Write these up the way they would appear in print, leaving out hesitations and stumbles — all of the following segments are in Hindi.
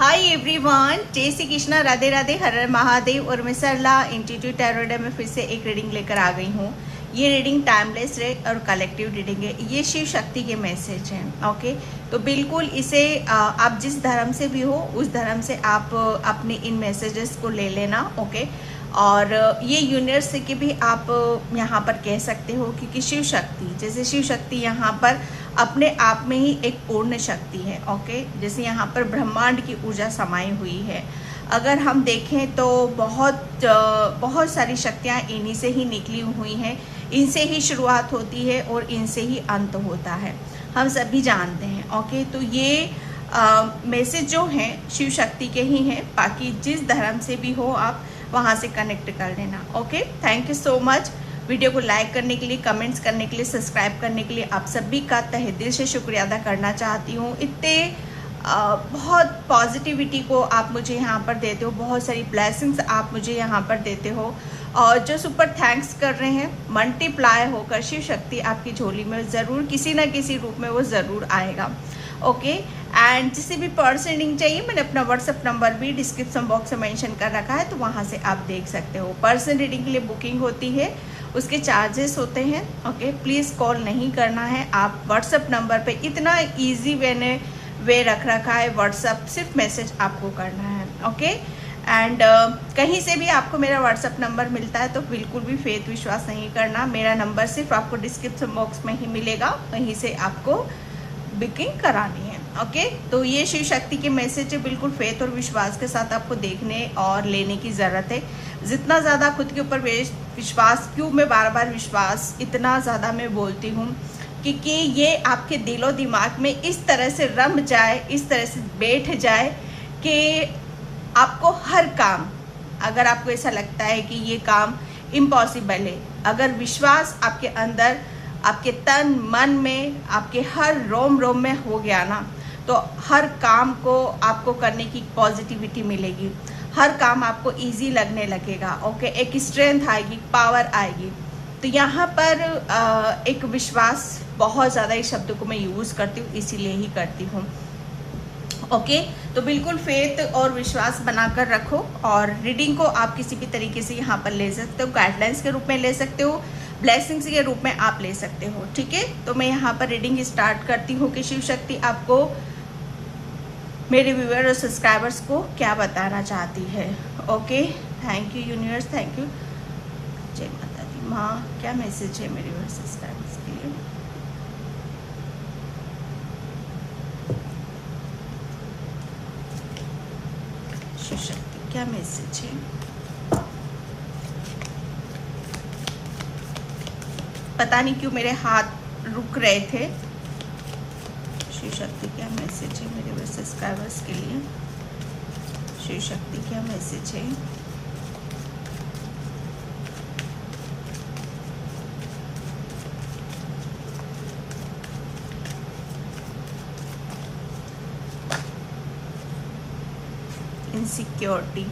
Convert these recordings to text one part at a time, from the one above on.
हाय एवरीवन, जय श्री कृष्णा, राधे राधे, हर हर महादेव। और मैं सरला इंस्टीट्यूट टैरोट में फिर से एक रीडिंग लेकर आ गई हूँ। ये रीडिंग टाइमलेस है और कलेक्टिव रीडिंग है। ये शिव शक्ति के मैसेज हैं। ओके, तो बिल्कुल इसे आप जिस धर्म से भी हो उस धर्म से आप अपने इन मैसेजेस को ले लेना। ओके, और ये यूनिवर्स के भी आप यहाँ पर कह सकते हो, क्योंकि शिव शक्ति जैसे शिव शक्ति यहाँ पर अपने आप में ही एक पूर्ण शक्ति है। ओके, जैसे यहाँ पर ब्रह्मांड की ऊर्जा समाई हुई है। अगर हम देखें तो बहुत सारी शक्तियाँ इन्हीं से ही निकली हुई हैं। इनसे ही शुरुआत होती है और इनसे ही अंत होता है, हम सभी जानते हैं। ओके, तो ये मैसेज जो हैं शिव शक्ति के ही हैं। बाकी जिस धर्म से भी हो आप वहाँ से कनेक्ट कर लेना। Okay, thank you so much. Video को लाइक करने के लिए, कमेंट्स करने के लिए, सब्सक्राइब करने के लिए आप सभी का तहे दिल से शुक्रिया अदा करना चाहती हूँ। इतने बहुत पॉजिटिविटी को आप मुझे यहाँ पर देते हो, बहुत सारी ब्लेसिंग्स आप मुझे यहाँ पर देते हो, और जो सुपर थैंक्स कर रहे हैं मल्टीप्लाई होकर शिव शक्ति आपकी झोली में ज़रूर किसी न किसी रूप में वो ज़रूर आएगा। ओके, एंड जिसे भी पर्सन रीडिंग चाहिए मैंने अपना व्हाट्सअप नंबर भी डिस्क्रिप्शन बॉक्स में मेंशन कर रखा है, तो वहाँ से आप देख सकते हो। पर्सन रीडिंग के लिए बुकिंग होती है, उसके चार्जेस होते हैं। ओके, प्लीज़ कॉल नहीं करना है। आप व्हाट्सअप नंबर पे इतना इजी वे रख रखा है, व्हाट्सअप सिर्फ मैसेज आपको करना है। ओके, एंड कहीं से भी आपको मेरा व्हाट्सअप नंबर मिलता है तो बिल्कुल भी फेथ विश्वास नहीं करना। मेरा नंबर सिर्फ आपको डिस्क्रिप्शन बॉक्स में ही मिलेगा, वहीं से आपको बुकिंग करानी है। ओके, तो ये शिव शक्ति के मैसेज है, बिल्कुल फेथ और विश्वास के साथ आपको देखने और लेने की ज़रूरत है। जितना ज़्यादा खुद के ऊपर विश्वास, क्यों मैं बार बार विश्वास इतना ज़्यादा मैं बोलती हूँ, क्योंकि ये आपके दिलो दिमाग में इस तरह से रम जाए, इस तरह से बैठ जाए कि आपको हर काम, अगर आपको ऐसा लगता है कि ये काम इम्पॉसिबल है, अगर विश्वास आपके अंदर, आपके तन मन में, आपके हर रोम रोम में हो गया ना, तो हर काम को आपको करने की पॉजिटिविटी मिलेगी, हर काम आपको इजी लगने लगेगा। ओके, एक स्ट्रेंथ आएगी, पावर आएगी। तो यहाँ पर एक विश्वास, बहुत ज़्यादा इस शब्द को मैं यूज़ करती हूँ, इसीलिए ही करती हूँ। ओके, तो बिल्कुल फेथ और विश्वास बनाकर रखो, और रीडिंग को आप किसी भी तरीके से यहाँ पर ले सकते हो, गाइडलाइंस के रूप में ले सकते हो, ब्लेसिंग्स के रूप में आप ले सकते हो। ठीक है, तो मैं यहाँ पर रीडिंग स्टार्ट करती हूँ कि शिव शक्ति आपको, मेरे व्यूअर और सब्सक्राइबर्स को क्या बताना चाहती है। Okay, thank you universe, thank you. जय माता दी। माँ, क्या मैसेज है मेरे व्यूअर सब्सक्राइबर्स के लिए? शिव शक्ति क्या मैसेज है? पता नहीं क्यों मेरे हाथ रुक रहे थे। शिव शक्ति क्या मैसेज है मेरे सब्सक्राइबर्स के लिए? शिव शक्ति क्या मैसेज है? इनसिक्योरिटी,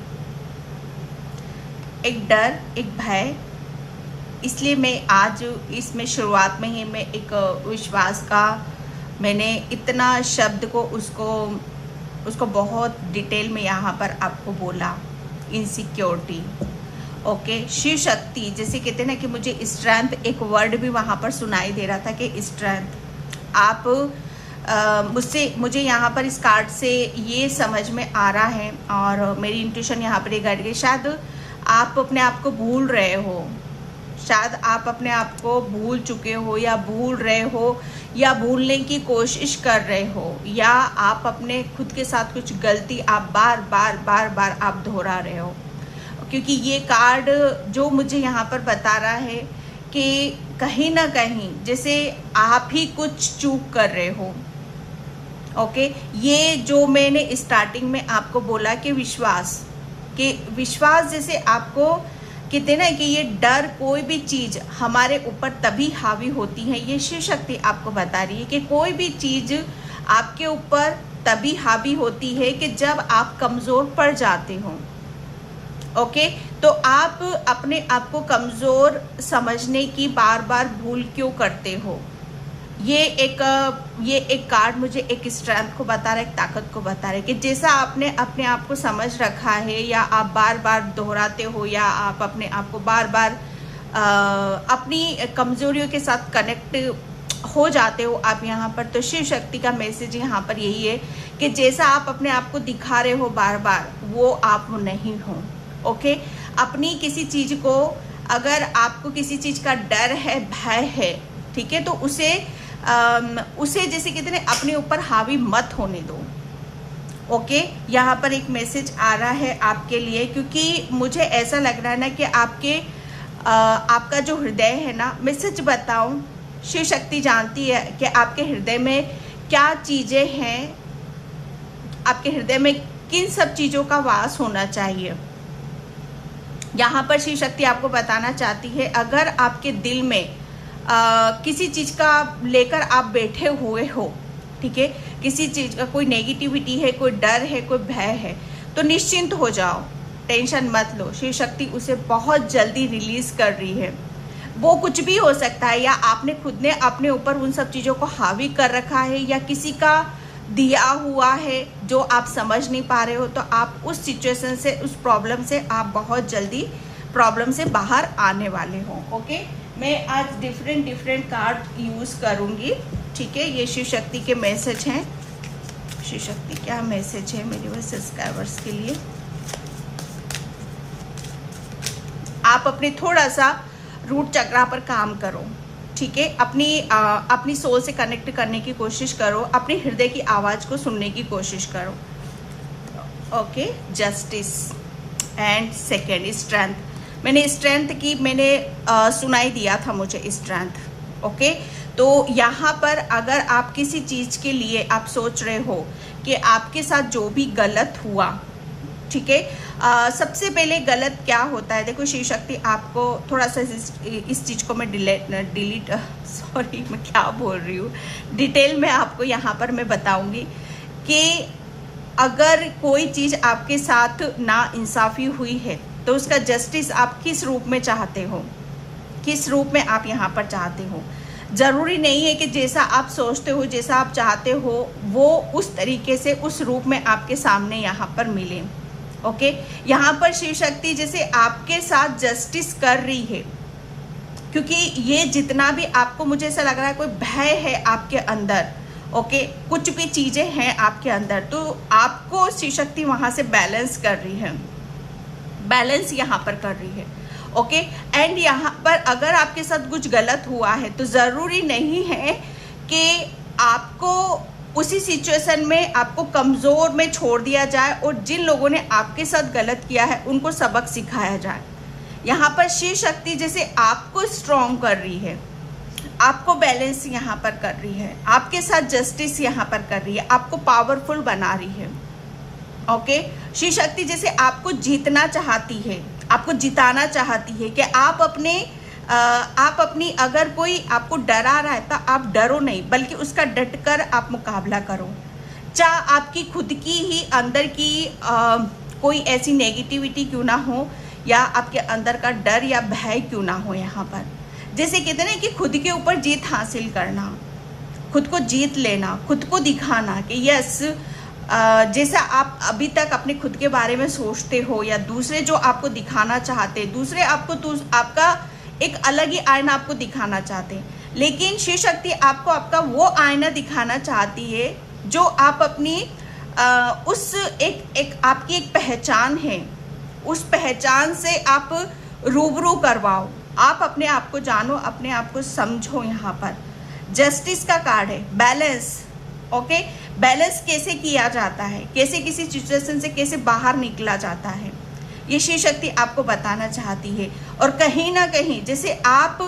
एक डर, एक भय। इसलिए मैं आज इसमें शुरुआत में ही मैं एक विश्वास का, मैंने इतना शब्द को उसको बहुत डिटेल में यहाँ पर आपको बोला, इनसिक्योरिटी। ओके, शिव शक्ति जैसे कहते हैं ना कि मुझे स्ट्रेंथ, एक वर्ड भी वहाँ पर सुनाई दे रहा था कि स्ट्रेंथ। आप मुझे यहाँ पर इस कार्ड से ये समझ में आ रहा है, और मेरी इंट्यूशन यहाँ पर ये गाइड गई, शायद आप अपने आप को भूल रहे हो, शायद आप अपने आप को भूल चुके हो, या भूल रहे हो, या भूलने की कोशिश कर रहे हो, या आप अपने खुद के साथ कुछ गलती आप बार बार आप दोहरा रहे हो। क्योंकि ये कार्ड जो मुझे यहाँ पर बता रहा है कि कहीं ना कहीं जैसे आप ही कुछ चूक कर रहे हो। ओके, ये जो मैंने स्टार्टिंग में आपको बोला कि विश्वास जैसे आपको कहते ना कि ये डर, कोई भी चीज़ हमारे ऊपर तभी हावी होती है, ये शिव शक्ति आपको बता रही है कि कोई भी चीज़ आपके ऊपर तभी हावी होती है कि जब आप कमज़ोर पड़ जाते हो। ओके, तो आप अपने आप को कमज़ोर समझने की बार बार भूल क्यों करते हो? ये एक ये एक कार्ड मुझे एक स्ट्रेंथ को बता रहा है, एक ताकत को बता रहा है कि जैसा आपने अपने आप को समझ रखा है या आप बार बार दोहराते हो या आप अपने आप को बार बार अपनी कमजोरियों के साथ कनेक्ट हो जाते हो आप यहाँ पर, तो शिव शक्ति का मैसेज यहाँ पर यही है कि जैसा आप अपने आप को दिखा रहे हो बार बार, वो आप नहीं हो। ओके, अपनी किसी चीज को, अगर आपको किसी चीज का डर है, भय है, ठीक है, तो उसे जैसे कहते हैं अपने ऊपर हावी मत होने दो। ओके, यहाँ पर एक मैसेज आ रहा है आपके लिए, क्योंकि मुझे ऐसा लग रहा है ना कि आपका जो हृदय है ना, मैं सच बताऊं, शिव शक्ति जानती है कि आपके हृदय में क्या चीजें हैं, आपके हृदय में किन सब चीजों का वास होना चाहिए। यहाँ पर शिव शक्ति आपको बताना चाहती है, अगर आपके दिल में किसी चीज का लेकर आप बैठे हुए हो, ठीक है, किसी चीज का कोई नेगेटिविटी है, कोई डर है, कोई भय है, तो निश्चिंत हो जाओ, टेंशन मत लो। शिव शक्ति उसे बहुत जल्दी रिलीज कर रही है। वो कुछ भी हो सकता है, या आपने खुद ने अपने ऊपर उन सब चीज़ों को हावी कर रखा है, या किसी का दिया हुआ है जो आप समझ नहीं पा रहे हो, तो आप उस सिचुएशन से, उस प्रॉब्लम से आप बहुत जल्दी प्रॉब्लम से बाहर आने वाले हो। ओके, मैं आज डिफरेंट कार्ड यूज़ करूँगी, ठीक है। ये शिव शक्ति के मैसेज हैं। शिव शक्ति क्या मैसेज है मेरे वो सब्सक्राइबर्स के लिए। आप अपने थोड़ा सा रूट चक्रा पर काम करो, ठीक है, अपनी सोल से कनेक्ट करने की कोशिश करो, अपने हृदय की आवाज़ को सुनने की कोशिश करो। Okay, justice and second strength. मैंने स्ट्रेंथ की सुनाई दिया था मुझे स्ट्रेंथ। ओके, तो यहाँ पर अगर आप किसी चीज़ के लिए आप सोच रहे हो कि आपके साथ जो भी गलत हुआ, ठीक है, सबसे पहले गलत क्या होता है, देखो शिव शक्ति आपको थोड़ा सा इस चीज़ को मैं डिटेल में आपको यहाँ पर मैं बताऊंगी कि अगर कोई चीज़ आपके साथ ना इंसाफी हुई है तो उसका जस्टिस आप किस रूप में चाहते हो, किस रूप में आप यहाँ पर चाहते हो। ज़रूरी नहीं है कि जैसा आप सोचते हो, जैसा आप चाहते हो, वो उस तरीके से उस रूप में आपके सामने यहाँ पर मिले। ओके, यहाँ पर शिव शक्ति जैसे आपके साथ जस्टिस कर रही है, क्योंकि ये जितना भी आपको, मुझे ऐसा लग रहा है कोई भय है आपके अंदर, ओके, कुछ भी चीज़ें हैं आपके अंदर, तो आपको शिव शक्ति वहाँ से बैलेंस कर रही है, बैलेंस यहाँ पर कर रही है। ओके, एंड यहाँ पर अगर आपके साथ कुछ गलत हुआ है तो ज़रूरी नहीं है कि आपको उसी सिचुएशन में आपको कमज़ोर में छोड़ दिया जाए और जिन लोगों ने आपके साथ गलत किया है उनको सबक सिखाया जाए। यहाँ पर शिव शक्ति जैसे आपको स्ट्रॉन्ग कर रही है, आपको बैलेंस यहाँ पर कर रही है, आपके साथ जस्टिस यहाँ पर कर रही है, आपको पावरफुल बना रही है। ओके, शिव शक्ति जैसे आपको जीतना चाहती है, आपको जिताना चाहती है कि आप अपनी अगर कोई आपको डरा रहा है तो आप डरो नहीं, बल्कि उसका डटकर आप मुकाबला करो। चाहे आपकी खुद की ही अंदर की कोई ऐसी नेगेटिविटी क्यों ना हो, या आपके अंदर का डर या भय क्यों ना हो, यहाँ पर जैसे कहते हैं कि खुद के ऊपर जीत हासिल करना, खुद को जीत लेना, खुद को दिखाना कि यस, जैसा आप अभी तक अपने खुद के बारे में सोचते हो या दूसरे जो आपको दिखाना चाहते हैं, दूसरे आपको आपका एक अलग ही आईना आपको दिखाना चाहते हैं, लेकिन शिव शक्ति आपको आपका वो आईना दिखाना चाहती है जो आप अपनी आपकी एक पहचान है, उस पहचान से आप रूबरू करवाओ, आप अपने आप को जानो, अपने आप को समझो। यहाँ पर जस्टिस का कार्ड है, बैलेंस। ओके, बैलेंस कैसे किया जाता है, कैसे किसी सिचुएशन से कैसे बाहर निकला जाता है, ये शिव शक्ति आपको बताना चाहती है। और कहीं ना कहीं जैसे आप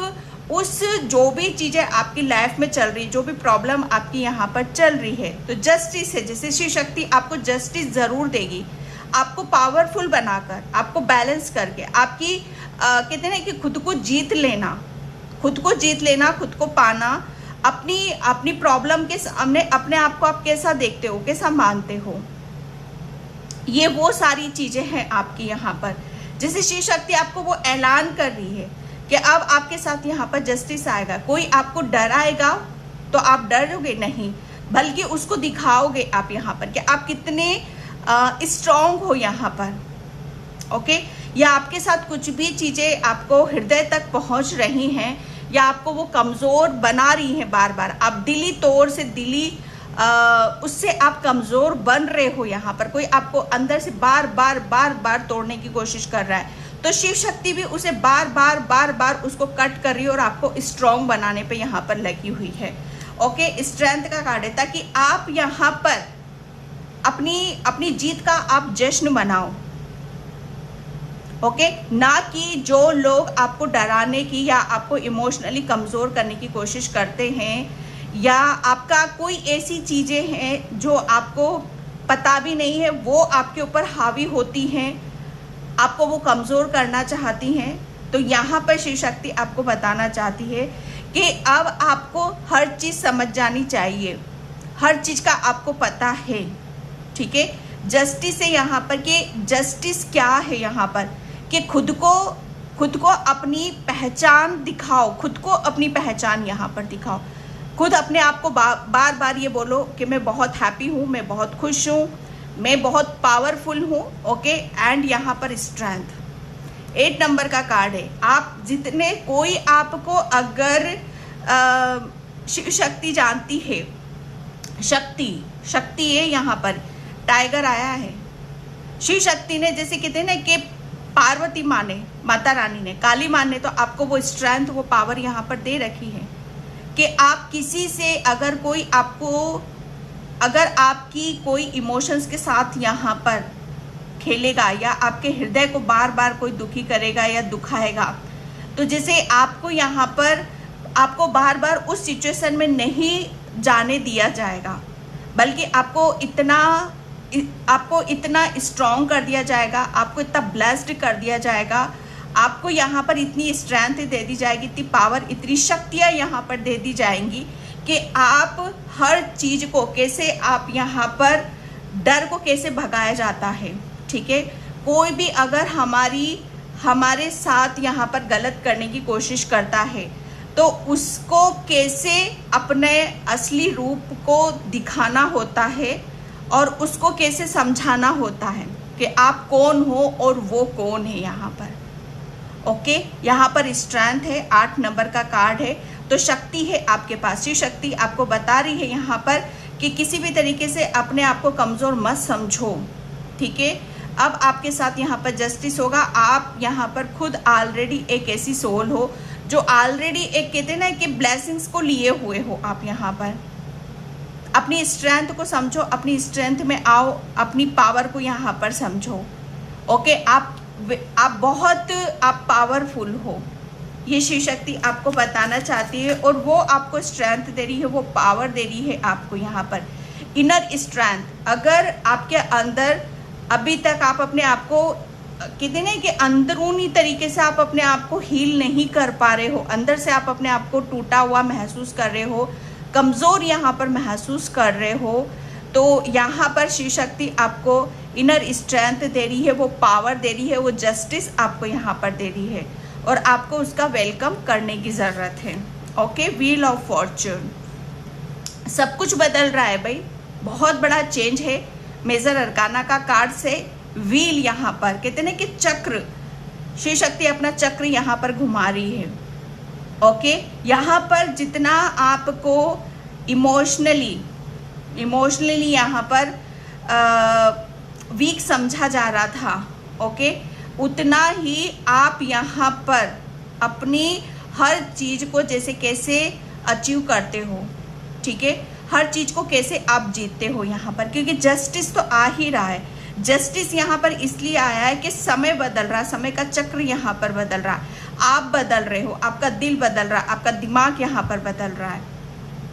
उस जो भी चीज़ें आपकी लाइफ में चल रही, जो भी प्रॉब्लम आपकी यहाँ पर चल रही है, तो जस्टिस है, जैसे शिव शक्ति आपको जस्टिस ज़रूर देगी, आपको पावरफुल बनाकर, आपको बैलेंस करके, आपकी कहते हैं कि खुद को जीत लेना, खुद को जीत लेना, खुद को पाना, अपनी प्रॉब्लम के सामने अपने आप को आप कैसा देखते हो, कैसा मानते हो, ये वो सारी चीज़ें हैं आपकी यहाँ पर। जैसे शिव शक्ति आपको वो ऐलान कर रही है कि अब आपके साथ यहाँ पर जस्टिस आएगा। कोई आपको डराएगा, तो आप डरोगे नहीं, बल्कि उसको दिखाओगे आप यहाँ पर कि आप कितने स्ट्रांग हो यहाँ पर। ओके, या आपके साथ कुछ भी चीज़ें आपको हृदय तक पहुँच रही हैं या आपको वो कमज़ोर बना रही हैं, बार बार आप दिली तौर से उससे आप कमज़ोर बन रहे हो। यहाँ पर कोई आपको अंदर से बार बार तोड़ने की कोशिश कर रहा है, तो शिव शक्ति भी उसे बार बार उसको कट कर रही है और आपको स्ट्रांग बनाने पे यहाँ पर लगी हुई है। ओके, स्ट्रेंथ का कार्ड है, ताकि आप यहाँ पर अपनी जीत का आप जश्न मनाओ। ओके, ना कि जो लोग आपको डराने की या आपको इमोशनली कमज़ोर करने की कोशिश करते हैं, या आपका कोई ऐसी चीज़ें हैं जो आपको पता भी नहीं है, वो आपके ऊपर हावी होती हैं, आपको वो कमज़ोर करना चाहती हैं। तो यहाँ पर शिव शक्ति आपको बताना चाहती है कि अब आपको हर चीज़ समझ जानी चाहिए, हर चीज़ का आपको पता है। ठीक है, जस्टिस है यहाँ पर, कि जस्टिस क्या है यहाँ पर, कि खुद को अपनी पहचान दिखाओ, खुद को अपनी पहचान यहाँ पर दिखाओ। खुद अपने आप को बार बार ये बोलो कि मैं बहुत हैप्पी हूँ, मैं बहुत खुश हूँ, मैं बहुत पावरफुल हूँ। ओके, एंड यहाँ पर स्ट्रेंथ 8 नंबर का कार्ड है। आप जितने कोई आपको अगर शिव शक्ति जानती है, शक्ति है, यहाँ पर टाइगर आया है। शिव शक्ति ने, जैसे कहते हैं ना कि पार्वती माँ ने, माता रानी ने, काली माँ ने तो आपको वो स्ट्रेंथ, वो पावर यहाँ पर दे रखी है कि आप किसी से अगर आपकी कोई इमोशंस के साथ यहाँ पर खेलेगा या आपके हृदय को बार बार कोई दुखी करेगा या दुखाएगा, तो जैसे आपको यहाँ पर आपको बार बार उस सिचुएशन में नहीं जाने दिया जाएगा, बल्कि आपको इतना स्ट्रॉन्ग कर दिया जाएगा, आपको इतना ब्लेस्ड कर दिया जाएगा, आपको यहाँ पर इतनी स्ट्रेंथ दे दी जाएगी, इतनी पावर, इतनी शक्तियाँ यहाँ पर दे दी जाएंगी कि आप हर चीज़ को कैसे, आप यहाँ पर डर को कैसे भगाया जाता है। ठीक है, कोई भी अगर हमारे साथ यहाँ पर गलत करने की कोशिश करता है, तो उसको कैसे अपने असली रूप को दिखाना होता है और उसको कैसे समझाना होता है कि आप कौन हो और वो कौन है यहाँ पर। ओके, यहाँ पर स्ट्रेंथ है, 8 नंबर का कार्ड है, तो शक्ति है आपके पास। शिव शक्ति आपको बता रही है यहाँ पर कि किसी भी तरीके से अपने आप को कमज़ोर मत समझो। ठीक है, अब आपके साथ यहाँ पर जस्टिस होगा। आप यहाँ पर खुद ऑलरेडी एक ऐसी सोल हो जो ऑलरेडी एक, कहते हैं ना कि ब्लेसिंग्स को लिए हुए हो। आप यहाँ पर अपनी स्ट्रेंथ को समझो, अपनी स्ट्रेंथ में आओ, अपनी पावर को यहाँ पर समझो। ओके, आप बहुत पावरफुल हो, ये शिव शक्ति आपको बताना चाहती है, और वो आपको स्ट्रेंथ दे रही है, वो पावर दे रही है आपको यहाँ पर, इनर स्ट्रेंथ। अगर आपके अंदर अभी तक आप अपने आप को, कहते हैं कि अंदरूनी तरीके से आप अपने आप को हील नहीं कर पा रहे हो, अंदर से आप अपने आप को टूटा हुआ महसूस कर रहे हो, कमज़ोर यहाँ पर महसूस कर रहे हो, तो यहाँ पर शिव शक्ति आपको इनर स्ट्रेंथ दे रही है, वो पावर दे रही है, वो जस्टिस आपको यहाँ पर दे रही है, और आपको उसका वेलकम करने की ज़रूरत है। ओके, व्हील ऑफ फॉर्च्यून, सब कुछ बदल रहा है भाई, बहुत बड़ा चेंज है। मेजर अरकाना का कार्ड से व्हील, यहाँ पर कहते हैं कि चक्र, शिव शक्ति अपना चक्र यहाँ पर घुमा रही है। ओके, यहाँ पर जितना आपको इमोशनली यहाँ पर वीक समझा जा रहा था, ओके, उतना ही आप यहाँ पर अपनी हर चीज़ को जैसे कैसे अचीव करते हो। ठीक है, हर चीज़ को कैसे आप जीतते हो यहाँ पर, क्योंकि जस्टिस तो आ ही रहा है। जस्टिस यहाँ पर इसलिए आया है कि समय बदल रहा है, समय का चक्र यहाँ पर बदल रहा है, आप बदल रहे हो, आपका दिल बदल रहा है, आपका दिमाग यहाँ पर बदल रहा है।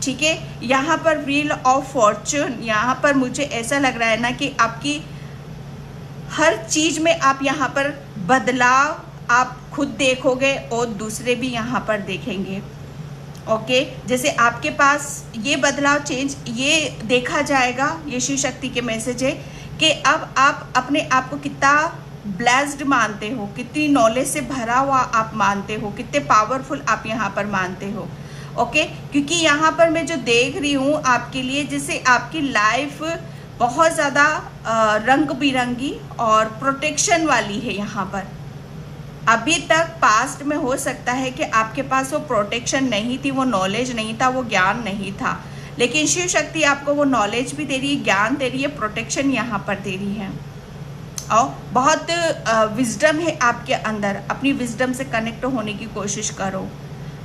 ठीक है, यहाँ पर व्हील ऑफ फॉर्च्यून, यहाँ पर मुझे ऐसा लग रहा है ना कि आपकी हर चीज़ में आप यहाँ पर बदलाव आप खुद देखोगे और दूसरे भी यहाँ पर देखेंगे। ओके, जैसे आपके पास ये बदलाव, चेंज ये देखा जाएगा। ये शिव शक्ति के मैसेज है कि अब आप अपने आप को कितना ब्लेस्ड मानते हो, कितनी नॉलेज से भरा हुआ आप मानते हो, कितने पावरफुल आप यहाँ पर मानते हो। ओके, क्योंकि यहाँ पर मैं जो देख रही हूँ आपके लिए, जैसे आपकी लाइफ बहुत ज़्यादा रंग बिरंगी और प्रोटेक्शन वाली है। यहाँ पर अभी तक पास्ट में हो सकता है कि आपके पास वो प्रोटेक्शन नहीं थी, वो नॉलेज नहीं था, वो ज्ञान नहीं था, लेकिन शिव शक्ति आपको वो नॉलेज भी दे रही है, ज्ञान दे रही है, प्रोटेक्शन यहाँ पर दे रही है। और बहुत विजडम है आपके अंदर, अपनी विजडम से कनेक्ट होने की कोशिश करो।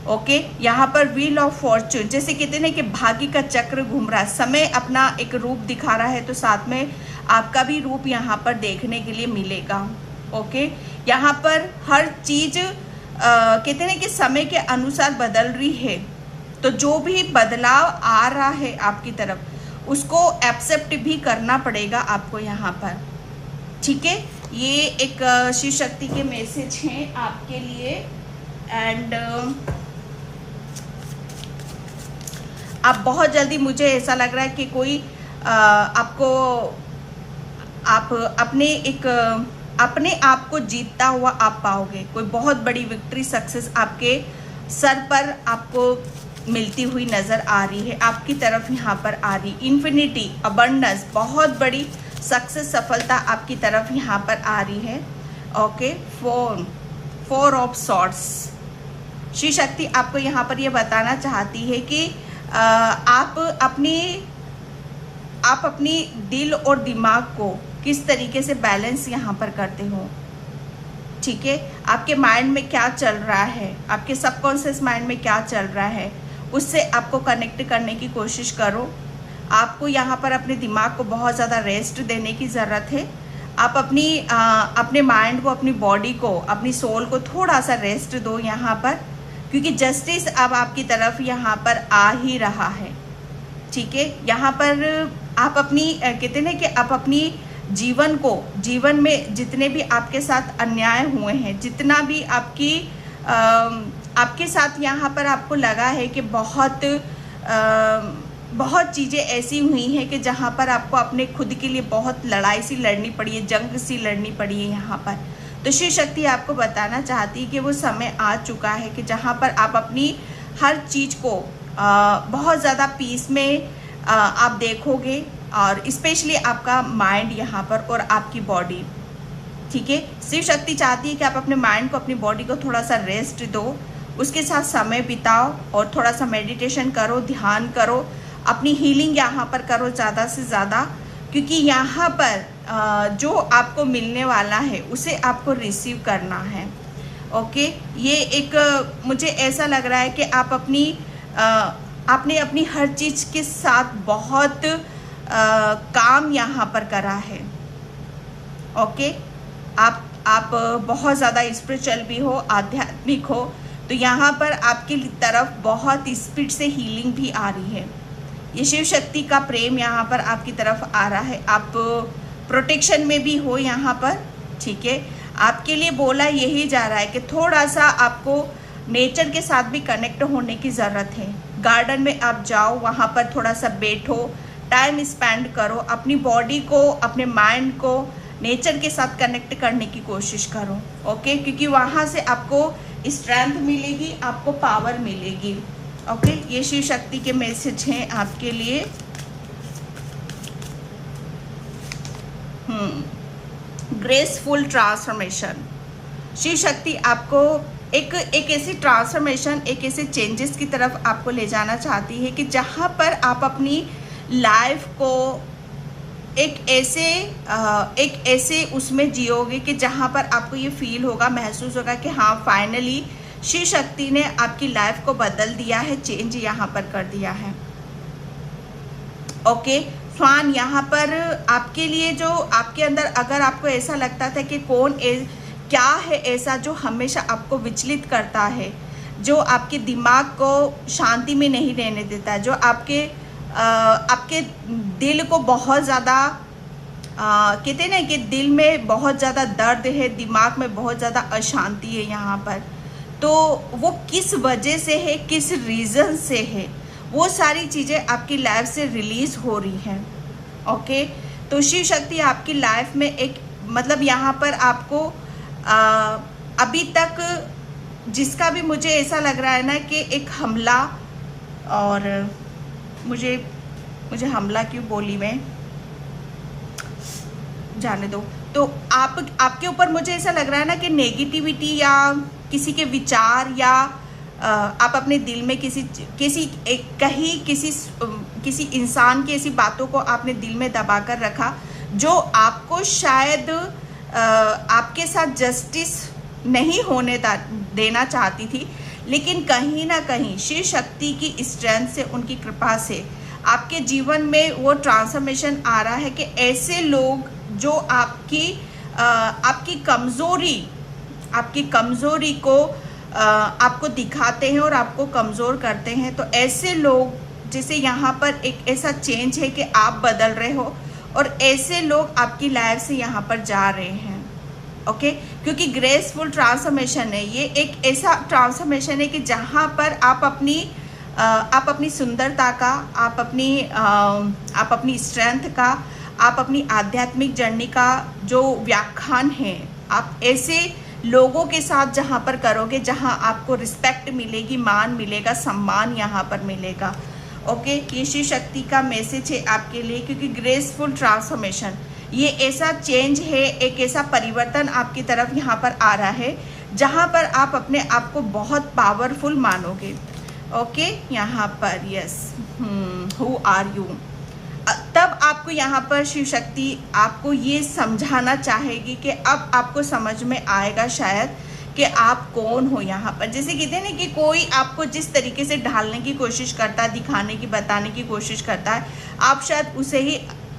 ओके, यहाँ पर व्हील ऑफ फॉर्च्यून, जैसे कहते हैं कि भाग्य का चक्र घूम रहा है, समय अपना एक रूप दिखा रहा है, तो साथ में आपका भी रूप यहाँ पर देखने के लिए मिलेगा। ओके, यहाँ पर हर चीज कहते हैं कि समय के अनुसार बदल रही है, तो जो भी बदलाव आ रहा है आपकी तरफ उसको एक्सेप्ट भी करना पड़ेगा आपको यहाँ पर। ठीक है, ये एक शिव शक्ति के मैसेज हैं आपके लिए। एंड आप बहुत जल्दी, मुझे ऐसा लग रहा है कि कोई आपको आप अपने आप को जीतता हुआ आप पाओगे। कोई बहुत बड़ी विक्ट्री, सक्सेस आपके सर पर आपको मिलती हुई नज़र आ रही है, आपकी तरफ यहाँ पर आ रही। इन्फिनिटी, अबंडेंस, बहुत बड़ी सक्सेस, सफलता आपकी तरफ यहाँ पर आ रही है। Okay, four of swords, Shiv Shakti आपको यहाँ पर ये बताना चाहती है कि आप अपनी दिल और दिमाग को किस तरीके से बैलेंस यहाँ पर करते हो। ठीक है, आपके माइंड में क्या चल रहा है, आपके सबकॉन्शियस माइंड में क्या चल रहा है, उससे आपको कनेक्ट करने की कोशिश करो। आपको यहाँ पर अपने दिमाग को बहुत ज़्यादा रेस्ट देने की ज़रूरत है। आप अपने माइंड को, अपनी बॉडी को, अपनी सोल को थोड़ा सा रेस्ट दो यहाँ पर, क्योंकि जस्टिस अब आपकी तरफ यहाँ पर आ ही रहा है। ठीक है, यहाँ पर आप अपनी कहते हैं कि आप अपनी जीवन में जितने भी आपके साथ अन्याय हुए हैं, जितना भी आपके साथ यहाँ पर आपको लगा है कि बहुत चीज़ें ऐसी हुई हैं कि जहाँ पर आपको अपने खुद के लिए बहुत लड़ाई सी लड़नी पड़ी है, जंग सी लड़नी पड़ी है यहाँ पर। तो शिव शक्ति आपको बताना चाहती है कि वो समय आ चुका है कि जहाँ पर आप अपनी हर चीज़ को बहुत ज़्यादा पीस में आप देखोगे, और स्पेशली आपका माइंड यहाँ पर और आपकी बॉडी। ठीक है, शिव शक्ति चाहती है कि आप अपने माइंड को, अपनी बॉडी को थोड़ा सा रेस्ट दो, उसके साथ समय बिताओ और थोड़ा सा मेडिटेशन करो, ध्यान करो, अपनी हीलिंग यहाँ पर करो ज़्यादा से ज़्यादा, क्योंकि यहाँ पर जो आपको मिलने वाला है उसे आपको रिसीव करना है। ओके, ये एक मुझे ऐसा लग रहा है कि आप आपने अपनी हर चीज़ के साथ बहुत काम यहाँ पर करा है। ओके, आप बहुत ज़्यादा स्पिरिचुअल भी हो, आध्यात्मिक हो, तो यहाँ पर आपकी तरफ बहुत स्पीड से हीलिंग भी आ रही है। ये शिव शक्ति का प्रेम यहाँ पर आपकी तरफ आ रहा है। आप प्रोटेक्शन में भी हो यहाँ पर। ठीक है, आपके लिए बोला यही जा रहा है कि थोड़ा सा आपको नेचर के साथ भी कनेक्ट होने की ज़रूरत है। गार्डन में आप जाओ, वहाँ पर थोड़ा सा बैठो, टाइम स्पेंड करो, अपनी बॉडी को, अपने माइंड को नेचर के साथ कनेक्ट करने की कोशिश करो। ओके, क्योंकि वहाँ से आपको स्ट्रेंथ मिलेगी, आपको पावर मिलेगी। ओके, ये शिव शक्ति के मैसेज हैं आपके लिए। ग्रेसफुल ट्रांसफॉर्मेशन, शिव शक्ति आपको एक ऐसी ट्रांसफॉर्मेशन, एक ऐसे चेंजेस की तरफ आपको ले जाना चाहती है कि जहाँ पर आप अपनी लाइफ को एक ऐसे उसमें जियोगे कि जहाँ पर आपको ये फील होगा, महसूस होगा कि हाँ, फाइनली शिव शक्ति ने आपकी लाइफ को बदल दिया है, चेंज यहाँ पर कर दिया है। ओके, स्वान, यहाँ पर आपके लिए जो आपके अंदर, अगर आपको ऐसा लगता था कि क्या है ऐसा जो हमेशा आपको विचलित करता है, जो आपके दिमाग को शांति में नहीं रहने देता, जो आपके दिल को बहुत ज़्यादा कहते हैं ना कि दिल में बहुत ज़्यादा दर्द है, दिमाग में बहुत ज़्यादा अशांति है यहाँ पर, तो वो किस वजह से है, किस रीज़न से है, वो सारी चीज़ें आपकी लाइफ से रिलीज़ हो रही हैं। ओके, तो शिव शक्ति आपकी लाइफ में एक मतलब यहाँ पर आपको अभी तक जिसका भी मुझे ऐसा लग रहा है ना कि एक हमला और मुझे हमला क्यों बोली मैं, जाने दो। तो आपके ऊपर मुझे ऐसा लग रहा है ना कि नेगेटिविटी या किसी के विचार या आप अपने दिल में किसी इंसान की ऐसी बातों को आपने दिल में दबा कर रखा जो आपको शायद आपके साथ जस्टिस नहीं होने देना चाहती थी, लेकिन कहीं ना कहीं शिव शक्ति की स्ट्रेंथ से, उनकी कृपा से आपके जीवन में वो ट्रांसफॉर्मेशन आ रहा है कि ऐसे लोग जो आपकी कमज़ोरी को आपको दिखाते हैं और आपको कमज़ोर करते हैं, तो ऐसे लोग जैसे यहाँ पर एक ऐसा चेंज है कि आप बदल रहे हो और ऐसे लोग आपकी लाइफ से यहाँ पर जा रहे हैं। ओके, क्योंकि ग्रेसफुल ट्रांसफॉर्मेशन है, ये एक ऐसा ट्रांसफॉर्मेशन है कि जहाँ पर आप अपनी सुंदरता का, आप अपनी स्ट्रेंथ का, आप अपनी आध्यात्मिक जर्नी का जो व्याख्यान है, आप ऐसे लोगों के साथ जहाँ पर करोगे जहाँ आपको रिस्पेक्ट मिलेगी, मान मिलेगा, सम्मान यहाँ पर मिलेगा। ओके, ये शिव शक्ति का मैसेज है आपके लिए, क्योंकि ग्रेसफुल ट्रांसफॉर्मेशन ये ऐसा चेंज है, एक ऐसा परिवर्तन आपकी तरफ यहाँ पर आ रहा है जहाँ पर आप अपने आप को बहुत पावरफुल मानोगे। ओके, यहाँ पर यस, हु आर यू, तब आपको यहाँ पर शिव शक्ति आपको ये समझाना चाहेगी कि अब आपको समझ में आएगा शायद कि आप कौन हो यहाँ पर। जैसे कहते हैं ना कि कोई आपको जिस तरीके से ढालने की कोशिश करता है, दिखाने की, बताने की कोशिश करता है, आप शायद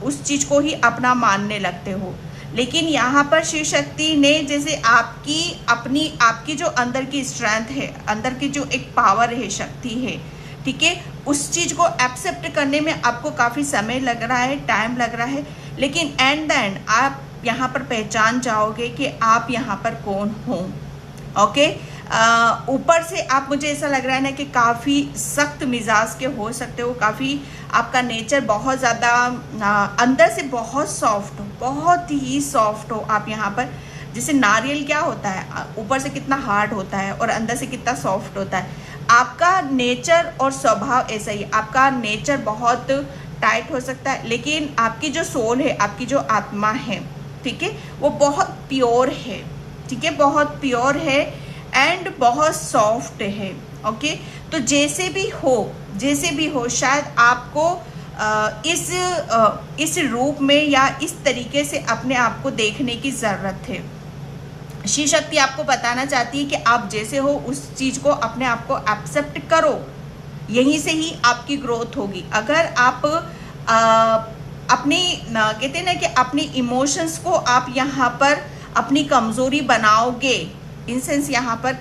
उस चीज़ को ही अपना मानने लगते हो। लेकिन यहाँ पर शिव शक्ति ने जैसे आपकी जो अंदर की स्ट्रेंथ है, अंदर की जो एक पावर है, शक्ति है, ठीक है, उस चीज़ को एक्सेप्ट करने में आपको काफ़ी समय लग रहा है, टाइम लग रहा है, लेकिन एट द एंड आप यहाँ पर पहचान जाओगे कि आप यहाँ पर कौन हो। ओके, ऊपर से आप, मुझे ऐसा लग रहा है ना कि काफ़ी सख्त मिजाज के हो सकते हो, काफ़ी आपका नेचर बहुत ज़्यादा अंदर से बहुत सॉफ्ट हो, बहुत ही सॉफ्ट हो आप यहाँ पर। जैसे नारियल क्या होता है, ऊपर से कितना हार्ड होता है और अंदर से कितना सॉफ्ट होता है, आपका नेचर और स्वभाव ऐसा ही। आपका नेचर बहुत टाइट हो सकता है, लेकिन आपकी जो सोल है, आपकी जो आत्मा है, ठीक है, वो बहुत प्योर है, ठीक है, बहुत प्योर है एंड बहुत सॉफ्ट है। ओके, तो जैसे भी हो शायद आपको इस रूप में या इस तरीके से अपने आप को देखने की ज़रूरत है। शिव शक्ति आपको बताना चाहती है कि आप जैसे हो उस चीज़ को, अपने आप को एक्सेप्ट करो, यहीं से ही आपकी ग्रोथ होगी। अगर आप कहते हैं ना कि अपनी इमोशंस को आप यहाँ पर अपनी कमज़ोरी बनाओगे, इन सेंस यहाँ पर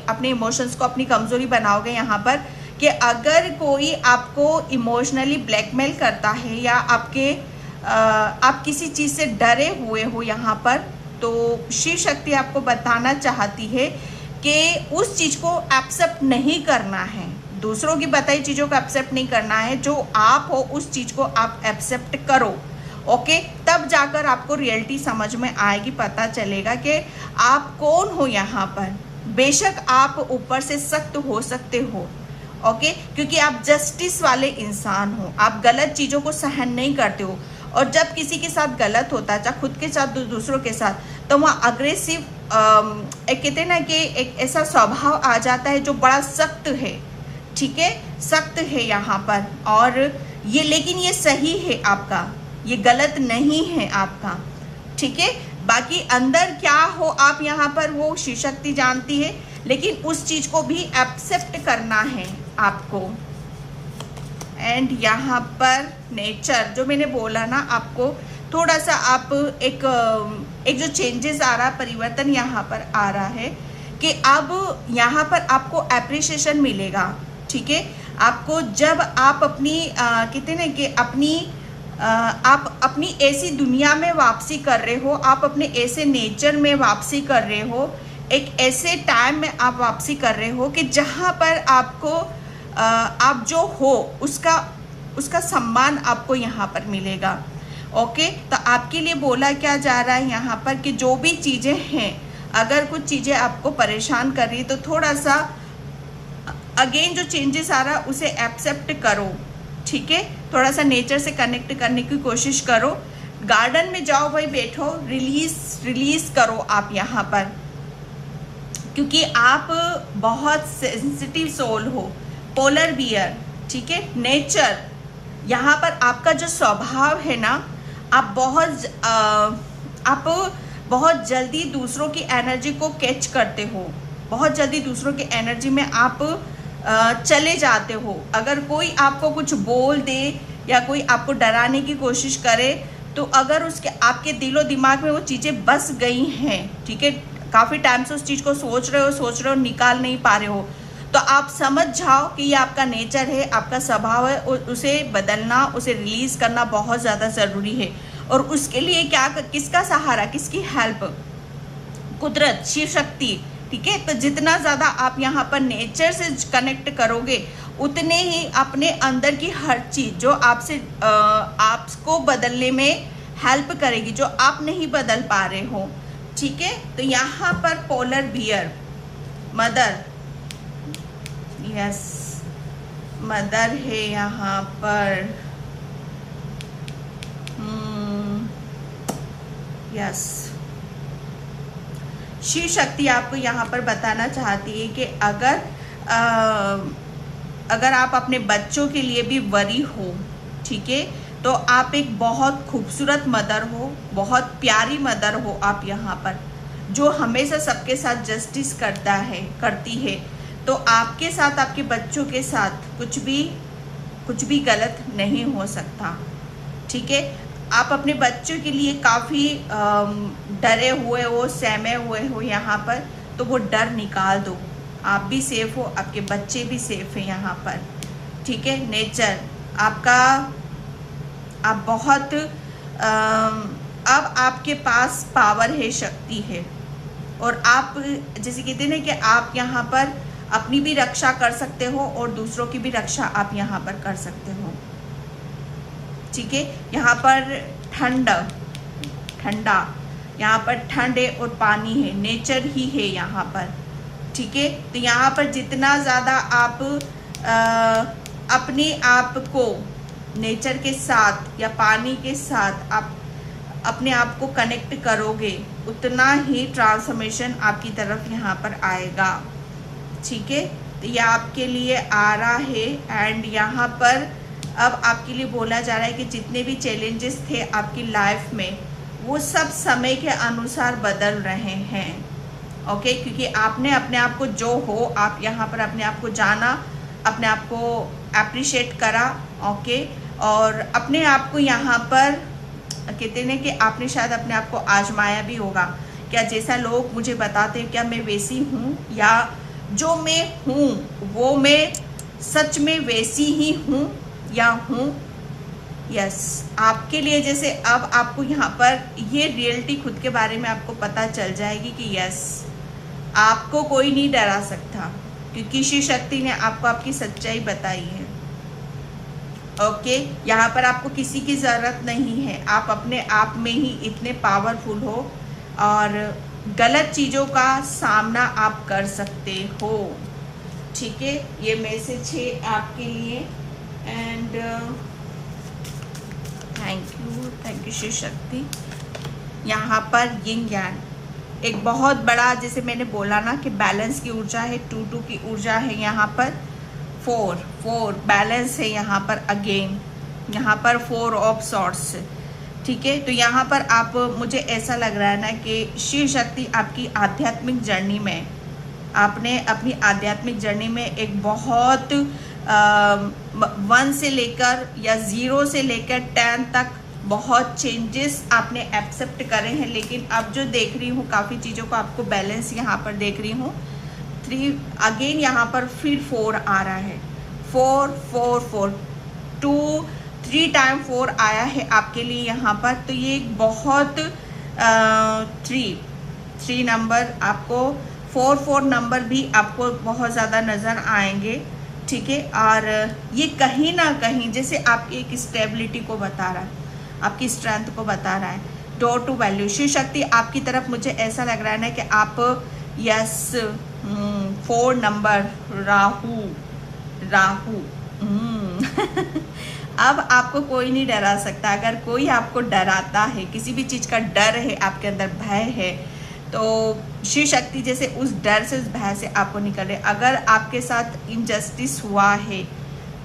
अपने इमोशंस को अपनी कमज़ोरी बनाओगे यहाँ पर, कि अगर कोई आपको इमोशनली ब्लैकमेल करता है या आप किसी चीज़ से डरे हुए हो यहाँ पर, तो शिव शक्ति आपको बताना चाहती है कि उस चीज़ को एक्सेप्ट नहीं करना है, दूसरों की बताई चीज़ों को एक्सेप्ट नहीं करना है, जो आप हो उस चीज़ को आप एक्सेप्ट करो। ओके, तब जाकर आपको रियलिटी समझ में आएगी, पता चलेगा कि आप कौन हो यहाँ पर। बेशक आप ऊपर से सख्त हो सकते हो, ओके, क्योंकि आप जस्टिस वाले इंसान हो, आप गलत चीज़ों को सहन नहीं करते हो, और जब किसी के साथ गलत होता है, चाहे खुद के साथ दूसरों के साथ, तो वहाँ अग्रेसिव एक कहते हैं ना कि एक ऐसा स्वभाव आ जाता है जो बड़ा सख्त है, ठीक है, सख्त है यहाँ पर। और ये, लेकिन ये सही है आपका, ये गलत नहीं है आपका, ठीक है। बाकी अंदर क्या हो आप यहाँ पर, वो शिव शक्ति जानती है, लेकिन उस चीज़ को भी एक्सेप्ट करना है आपको। एंड यहाँ पर नेचर, जो मैंने बोला ना आपको, थोड़ा सा आप एक जो चेंजेस आ रहा, परिवर्तन यहाँ पर आ रहा है कि अब यहाँ पर आपको अप्रिसिएशन मिलेगा, ठीक है। आपको जब आप अपनी कहते हैं ना कि आप अपनी ऐसी दुनिया में वापसी कर रहे हो, आप अपने ऐसे नेचर में वापसी कर रहे हो, एक ऐसे टाइम में आप वापसी कर रहे हो कि जहाँ पर आपको आप जो हो उसका सम्मान आपको यहाँ पर मिलेगा। ओके, तो आपके लिए बोला क्या जा रहा है यहाँ पर कि जो भी चीज़ें हैं, अगर कुछ चीज़ें आपको परेशान कर रही है तो थोड़ा सा अगेन जो चेंजेस आ रहा है उसे एक्सेप्ट करो, ठीक है। थोड़ा सा नेचर से कनेक्ट करने की कोशिश करो। गार्डन में जाओ भाई, बैठो, रिलीज करो आप यहाँ पर, क्योंकि आप बहुत सेंसिटिव सोल हो, पोलर बियर, ठीक है। नेचर यहाँ पर आपका जो स्वभाव है ना, आप बहुत जल्दी दूसरों की एनर्जी को कैच करते हो, बहुत जल्दी दूसरों की एनर्जी में आप चले जाते हो। अगर कोई आपको कुछ बोल दे या कोई आपको डराने की कोशिश करे, तो अगर उसके आपके दिलो दिमाग में वो चीज़ें बस गई हैं, ठीक है, काफ़ी टाइम से उस चीज़ को सोच रहे हो, निकाल नहीं पा रहे हो, तो आप समझ जाओ कि ये आपका नेचर है, आपका स्वभाव है, और उसे बदलना, उसे रिलीज करना बहुत ज़्यादा ज़रूरी है। और उसके लिए किसका सहारा, किसकी हेल्प? कुदरत, शिव शक्ति, ठीक है। तो जितना ज़्यादा आप यहाँ पर नेचर से कनेक्ट करोगे, उतने ही अपने अंदर की हर चीज़ जो आपको बदलने में हेल्प करेगी, जो आप नहीं बदल पा रहे हो, ठीक है। तो यहाँ पर polar bear, mother, yes, mother है यहाँ पर, यस। शिव शक्ति आपको यहाँ पर बताना चाहती है कि अगर आप अपने बच्चों के लिए भी वरी हो, ठीक है, तो आप एक बहुत खूबसूरत मदर हो, बहुत प्यारी मदर हो आप यहाँ पर, जो हमेशा सबके साथ जस्टिस करती है। तो आपके साथ, आपके बच्चों के साथ कुछ भी गलत नहीं हो सकता, ठीक है। आप अपने बच्चों के लिए काफ़ी डरे हुए हो, सहमे हुए हो यहाँ पर, तो वो डर निकाल दो। आप भी सेफ हो, आपके बच्चे भी सेफ हैं यहाँ पर, ठीक है। नेचर आपका, आप बहुत अब आपके पास पावर है, शक्ति है, और आप जैसे कहते हैं ना कि आप यहाँ पर अपनी भी रक्षा कर सकते हो और दूसरों की भी रक्षा आप यहाँ पर कर सकते हो, ठीक है। यहाँ पर ठंडा, यहाँ पर ठंड है और पानी है, नेचर ही है यहाँ पर, ठीक है। तो यहाँ पर जितना ज़्यादा आप अपने आप को नेचर के साथ या पानी के साथ आप अपने आप को कनेक्ट करोगे, उतना ही ट्रांसफॉर्मेशन आपकी तरफ यहाँ पर आएगा, ठीक है। तो ये आपके लिए आ रहा है। एंड यहाँ पर अब आपके लिए बोला जा रहा है कि जितने भी चैलेंजेस थे आपकी लाइफ में, वो सब समय के अनुसार बदल रहे हैं, ओके। क्योंकि आपने अपने आप को जो हो, आप यहाँ पर अपने आप को जाना, अपने आप को अप्रिशिएट करा, ओके। और अपने आप को यहाँ पर कहते हैं कि आपने शायद अपने आप को आजमाया भी होगा, क्या जैसा लोग मुझे बताते हैं क्या मैं वैसी हूँ, या जो मैं हूँ वो मैं सच में वैसी ही हूँ या हूँ। यस, आपके लिए जैसे अब आपको यहाँ पर ये रियलिटी खुद के बारे में आपको पता चल जाएगी कि यस, आपको कोई नहीं डरा सकता, क्योंकि शिव शक्ति ने आपको आपकी सच्चाई बताई है, ओके। यहाँ पर आपको किसी की ज़रूरत नहीं है, आप अपने आप में ही इतने पावरफुल हो और गलत चीज़ों का सामना आप कर सकते हो, ठीक है। ये मैसेज है आपके लिए। And thank you Shiv Shakti. यहाँ पर यिंग यांग एक बहुत बड़ा, जैसे मैंने बोला ना कि बैलेंस की ऊर्जा है, 2-2 की ऊर्जा है, यहाँ पर 4 बैलेंस है, यहाँ पर अगेन यहाँ पर 4 ऑफ सॉर्ड्स, ठीक है। तो यहाँ पर आप, मुझे ऐसा लग रहा है ना कि शिव शक्ति आपकी आध्यात्मिक जर्नी में, आपने अपनी आध्यात्मिक जर्नी में एक बहुत 1 से लेकर या 0 से लेकर 10 तक बहुत चेंजेस आपने एक्सेप्ट करे हैं। लेकिन अब जो देख रही हूँ काफ़ी चीज़ों को आपको बैलेंस यहाँ पर देख रही हूँ। 3 अगेन यहाँ पर फिर 4 आ रहा है, 4 3 टाइम 4 आया है आपके लिए यहाँ पर। तो ये एक बहुत 3 नंबर आपको 4 नंबर भी आपको बहुत ज़्यादा नज़र आएंगे, ठीक है। और ये कहीं ना कहीं जैसे आपकी एक स्टेबिलिटी को बता रहा है, आपकी स्ट्रेंथ को बता रहा है। Door to value, Shiv Shakti आपकी तरफ, मुझे ऐसा लग रहा है ना कि आप 4 नंबर, राहु, राहु। अब आपको कोई नहीं डरा सकता। अगर कोई आपको डराता है, किसी भी चीज़ का डर है, आपके अंदर भय है, तो शिव शक्ति जैसे उस डर से, उस भय से आपको निकले। अगर आपके साथ इनजस्टिस हुआ है,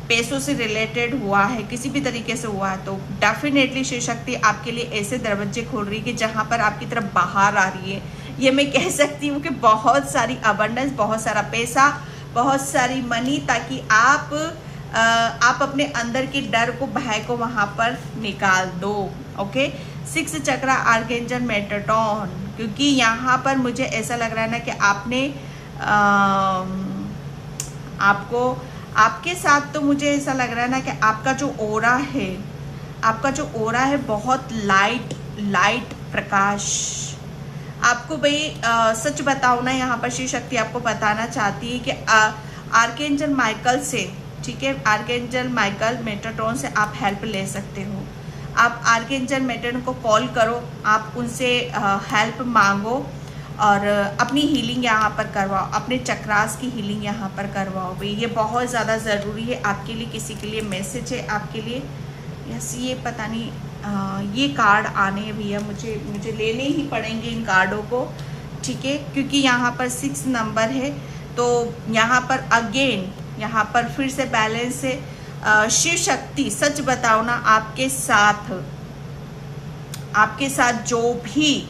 पैसों से रिलेटेड हुआ है, किसी भी तरीके से हुआ है, तो डेफिनेटली शिव शक्ति आपके लिए ऐसे दरवाजे खोल रही है कि जहाँ पर आपकी तरफ बाहर आ रही है। ये मैं कह सकती हूँ कि बहुत सारी अबंडेंस, बहुत सारा पैसा, बहुत सारी मनी, ताकि आप अपने अंदर के डर को, भय को वहाँ पर निकाल दो। ओके, 6 चक्र आर्कएंजल मेटाट्रॉन, क्योंकि यहाँ पर मुझे ऐसा लग रहा है ना कि आपके साथ तो मुझे ऐसा लग रहा है ना कि आपका जो ओरा है, बहुत लाइट प्रकाश। आपको भाई सच बताओ ना, यहाँ पर शिव शक्ति आपको बताना चाहती है कि आर्कएंजल माइकल से, ठीक है, आर्कएंजल माइकल मेटाट्रॉन से आप हेल्प ले सकते हो। आप आर्कएंजल मेटाट्रॉन को कॉल करो, आप उनसे हेल्प मांगो और अपनी हीलिंग यहाँ पर करवाओ, अपने चक्रास की हीलिंग यहाँ पर करवाओ। भाई ये बहुत ज़्यादा ज़रूरी है आपके लिए। किसी के लिए मैसेज है आपके लिए। यस, ये पता नहीं ये कार्ड आने हैं भैया, मुझे लेने ही पड़ेंगे इन कार्डों को, ठीक है, क्योंकि यहाँ पर 6 नंबर है। तो यहाँ पर अगेन, यहाँ पर फिर से बैलेंस है। शिव शक्ति सच बताओ ना, आपके साथ जो भी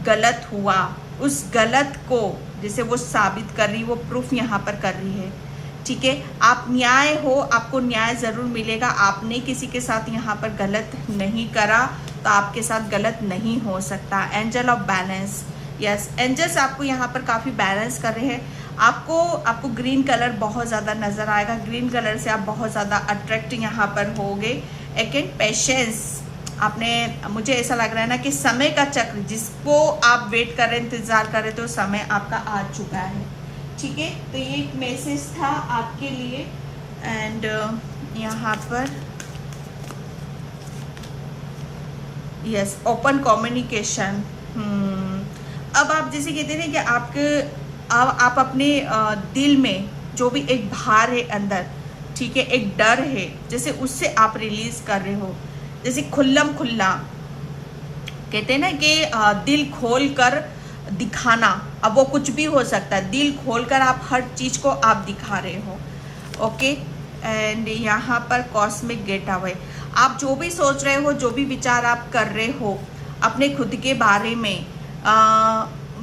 गलत हुआ, उस गलत को जैसे वो साबित कर रही, वो प्रूफ यहाँ पर कर रही है, ठीक है। आप न्याय हो, आपको न्याय ज़रूर मिलेगा। आपने किसी के साथ यहाँ पर गलत नहीं करा, तो आपके साथ गलत नहीं हो सकता। Angel of balance, yes, angels आपको यहाँ पर काफ़ी बैलेंस कर रहे हैं। आपको ग्रीन कलर बहुत ज़्यादा नज़र आएगा। ग्रीन कलर से आप बहुत ज़्यादा अट्रैक्ट यहाँ पर होगे। अगेन पेशेंस, मुझे ऐसा लग रहा है ना कि समय का चक्र, जिसको आप वेट कर रहे, इंतज़ार कर रहे थे, तो समय आपका आ चुका है, ठीक है। तो ये एक मैसेज था आपके लिए। एंड यहाँ पर यस, ओपन कम्युनिकेशन। अब आप जैसे कहते हैं कि आप अपने दिल में जो भी एक भार है अंदर, ठीक है, एक डर है, जैसे उससे आप रिलीज कर रहे हो। जैसे खुल्लम खुल्ला कहते हैं ना कि दिल खोल कर दिखाना। अब वो कुछ भी हो सकता है, दिल खोलकर आप हर चीज़ को आप दिखा रहे हो। ओके, एंड यहाँ पर कॉस्मिक गेट अवे, आप जो भी सोच रहे हो, जो भी विचार आप कर रहे हो अपने खुद के बारे में,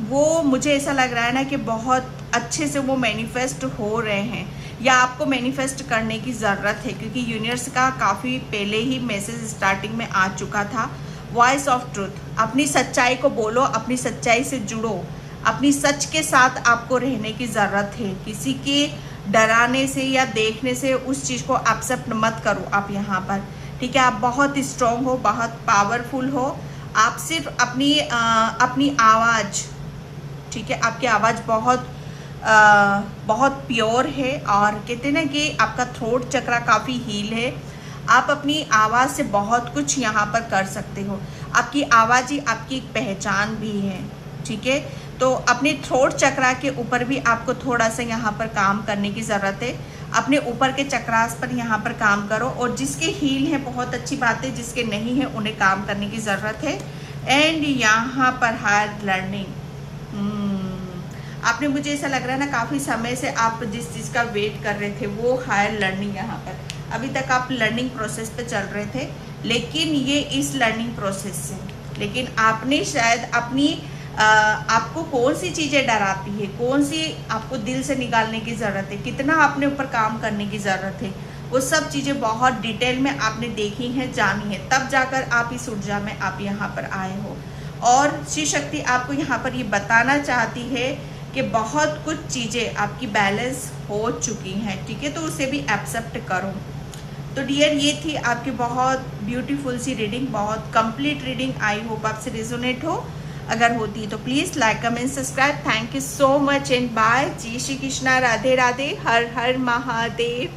वो मुझे ऐसा लग रहा है ना कि बहुत अच्छे से वो मैनिफेस्ट हो रहे हैं, या आपको मैनिफेस्ट करने की ज़रूरत है, क्योंकि यूनिवर्स का काफ़ी पहले ही मैसेज स्टार्टिंग में आ चुका था। वॉइस ऑफ ट्रूथ, अपनी सच्चाई को बोलो, अपनी सच्चाई से जुड़ो, अपनी सच के साथ आपको रहने की ज़रूरत है। किसी के डराने से या देखने से उस चीज़ को एक्सेप्ट मत करो आप यहाँ पर, ठीक है। आप बहुत स्ट्रॉन्ग हो, बहुत पावरफुल हो। आप सिर्फ अपनी आवाज़, ठीक है, आपकी आवाज़ बहुत प्योर है, और कहते हैं ना कि आपका थ्रोट चक्रा काफ़ी हील है। आप अपनी आवाज़ से बहुत कुछ यहाँ पर कर सकते हो। आपकी आवाज़ ही आपकी एक पहचान भी है, ठीक है। तो अपने थ्रोट चक्रा के ऊपर भी आपको थोड़ा सा यहाँ पर काम करने की ज़रूरत है। अपने ऊपर के चक्रास पर यहाँ पर काम करो, और जिसके हील है बहुत अच्छी बात है, जिसके नहीं है उन्हें काम करने की ज़रूरत है। एंड यहाँ पर हायर लर्निंग, आपने, मुझे ऐसा लग रहा है ना, काफ़ी समय से आप जिस चीज़ का वेट कर रहे थे, वो हायर लर्निंग यहाँ पर, अभी तक आप लर्निंग प्रोसेस पे चल रहे थे, लेकिन ये इस लर्निंग प्रोसेस से, लेकिन आपने शायद आपको कौन सी चीज़ें डराती है, कौन सी आपको दिल से निकालने की ज़रूरत है, कितना आपने ऊपर काम करने की ज़रूरत है, वो सब चीज़ें बहुत डिटेल में आपने देखी हैं, जानी है, तब जाकर आप इस ऊर्जा में आप यहाँ पर आए हो। और शिव शक्ति आपको यहाँ पर ये बताना चाहती है कि बहुत कुछ चीज़ें आपकी बैलेंस हो चुकी हैं, ठीक है, तो उसे भी एक्सेप्ट करो। तो डियर, ये थी आपकी बहुत ब्यूटीफुल सी रीडिंग, बहुत कंप्लीट रीडिंग। आई होप आपसे रेजोनेट हो। अगर होती तो please like, comment, subscribe. Thank you so much and bye. जय श्री कृष्णा, राधे राधे, हर हर महादेव।